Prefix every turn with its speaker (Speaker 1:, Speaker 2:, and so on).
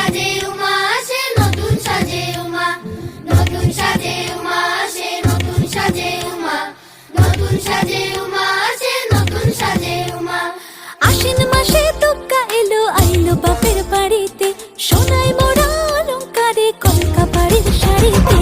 Speaker 1: সাজে উমা আসে, নতুন সাজে উমা, নতুন সাজে উমা আসে, নতুন সাজে উমা, নতুন সাজে উমা আসে, নতুন সাজে উমা।
Speaker 2: আশ্বিন মাসে দুর্গা এলো, আইলো বাপের বাড়িতে, সোনায় মোড়া অলংকারে কলকা বাড়ির শাড়িতে।